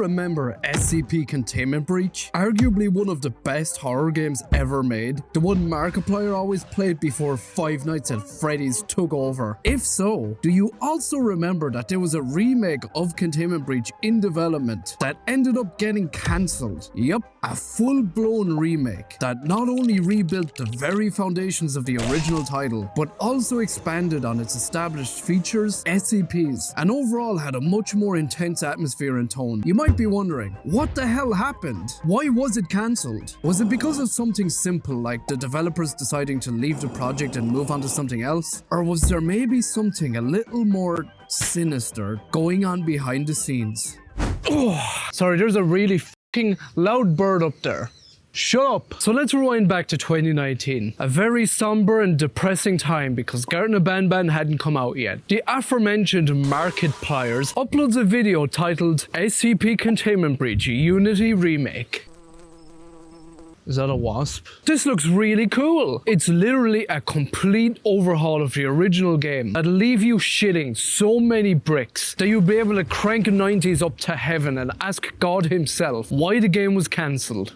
remember SCP Containment Breach? Arguably one of the best horror games ever made. The one Markiplier always played before Five Nights at Freddy's took over. If so, do you also remember that there was a remake of Containment Breach in development that ended up getting cancelled? Yup, a full-blown remake that not only rebuilt the very foundations of the original title, but also expanded on its established features, SCPs, and overall had a much more intense atmosphere and tone. You might be wondering, what the hell happened? Why was it cancelled? Was it because of something simple like the developers deciding to leave the project and move on to something else? Or was there maybe something a little more sinister going on behind the scenes? Sorry, there's a really fucking loud bird up there. Shut up! So let's rewind back to 2019, a very somber and depressing time because Gartner Banban hadn't come out yet. The aforementioned Markiplier uploads a video titled SCP Containment Breach Unity Remake. Is that a wasp? This looks really cool. It's literally a complete overhaul of the original game that'll leave you shitting so many bricks that you'll be able to crank 90s up to heaven and ask God himself why the game was cancelled.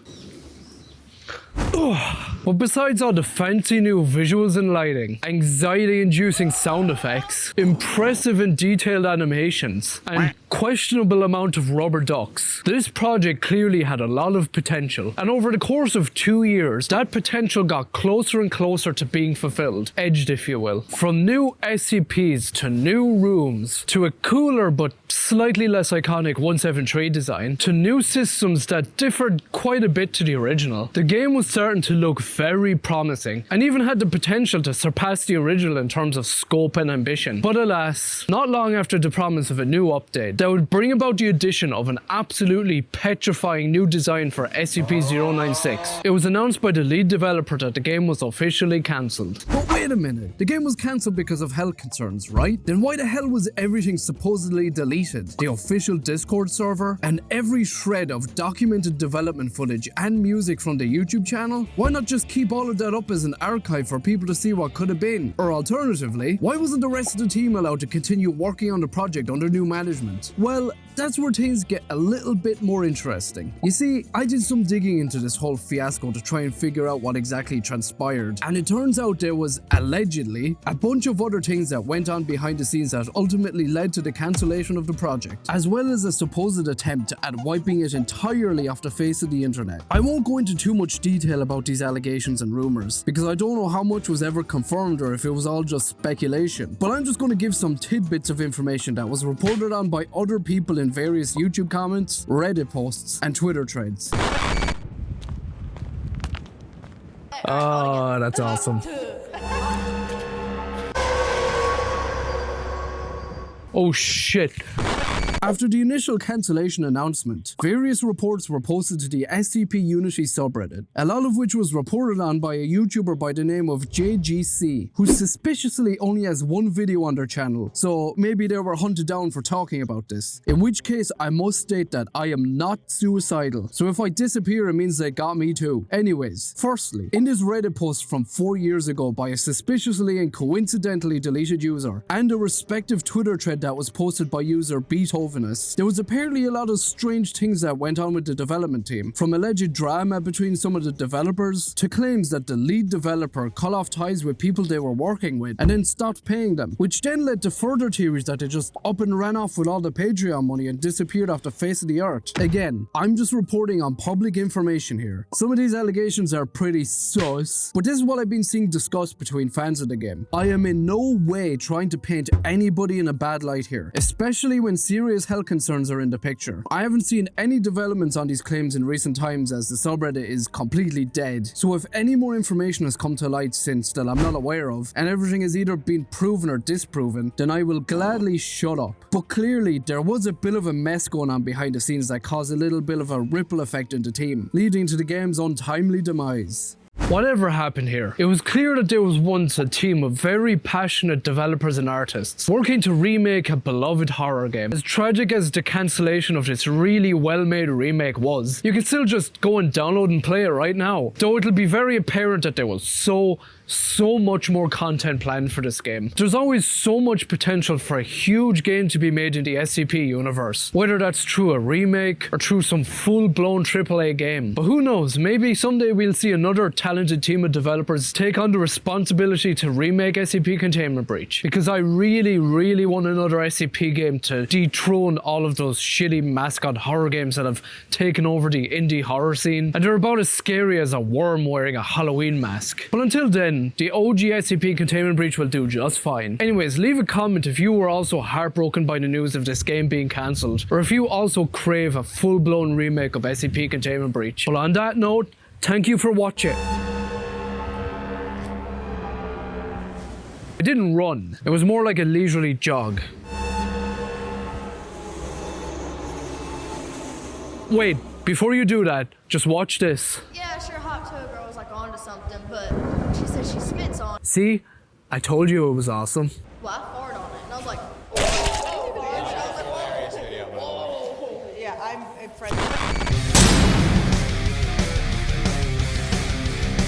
But besides all the fancy new visuals and lighting, anxiety-inducing sound effects, impressive and detailed animations, and questionable amount of rubber ducks, this project clearly had a lot of potential. And over the course of 2 years, that potential got closer and closer to being fulfilled, edged if you will. From new SCPs to new rooms, to a cooler but slightly less iconic 173 design, to new systems that differed quite a bit to the original, the game was starting to look very promising, and even had the potential to surpass the original in terms of scope and ambition. But alas, not long after the promise of a new update that would bring about the addition of an absolutely petrifying new design for SCP-096, it was announced by the lead developer that the game was officially cancelled. But wait a minute, the game was cancelled because of health concerns, right? Then why the hell was everything supposedly deleted? The official Discord server, and every shred of documented development footage and music from the YouTube channel? Why not just keep all of that up as an archive for people to see what could have been? Or alternatively, why wasn't the rest of the team allowed to continue working on the project under new management? Well, that's where things get a little bit more interesting. You see, I did some digging into this whole fiasco to try and figure out what exactly transpired, and it turns out there was, allegedly, a bunch of other things that went on behind the scenes that ultimately led to the cancellation of the project, as well as a supposed attempt at wiping it entirely off the face of the internet. I won't go into too much detail about these allegations and rumors, because I don't know how much was ever confirmed or if it was all just speculation, but I'm just going to give some tidbits of information that was reported on by other people in various YouTube comments, Reddit posts, and Twitter threads. Oh, that's awesome. Oh shit. After the initial cancellation announcement, various reports were posted to the SCP Unity subreddit, a lot of which was reported on by a YouTuber by the name of JGC, who suspiciously only has one video on their channel, so maybe they were hunted down for talking about this. In which case, I must state that I am not suicidal, so if I disappear it means they got me too. Anyways, firstly, in this Reddit post from 4 years ago by a suspiciously and coincidentally deleted user, and a respective Twitter thread that was posted by user Beethoven, there was apparently a lot of strange things that went on with the development team, from alleged drama between some of the developers to claims that the lead developer cut off ties with people they were working with and then stopped paying them, which then led to further theories that they just up and ran off with all the Patreon money and disappeared off the face of the earth. Again, I'm just reporting on public information here. Some of these allegations are pretty sus, but this is what I've been seeing discussed between fans of the game. I am in no way trying to paint anybody in a bad light here, especially when serious health concerns are in the picture. I haven't seen any developments on these claims in recent times as the subreddit is completely dead, so if any more information has come to light since that I'm not aware of, and everything has either been proven or disproven, then I will gladly shut up. But clearly, there was a bit of a mess going on behind the scenes that caused a little bit of a ripple effect in the team, leading to the game's untimely demise. Whatever happened here, it was clear that there was once a team of very passionate developers and artists working to remake a beloved horror game. As tragic as the cancellation of this really well-made remake was, you can still just go and download and play it right now, though it'll be very apparent that there was so so much more content planned for this game. There's always so much potential for a huge game to be made in the SCP universe, whether that's through a remake or through some full-blown AAA game. But who knows, maybe someday we'll see another talented team of developers take on the responsibility to remake SCP Containment Breach, because I really want another SCP game to dethrone all of those shitty mascot horror games that have taken over the indie horror scene, and they're about as scary as a worm wearing a Halloween mask. But until then, the OG SCP Containment Breach will do just fine. Anyways, leave a comment if you were also heartbroken by the news of this game being cancelled, or if you also crave a full-blown remake of SCP Containment Breach. But on that note, thank you for watching. It didn't run, it was more like a leisurely jog. Wait, before you do that, just watch this. Yeah, sure, Hot Toe Girl was like onto something, but she said she spits on. See? I told you it was awesome. Well, I farted on it, and I was like, Yeah, I'm impressed.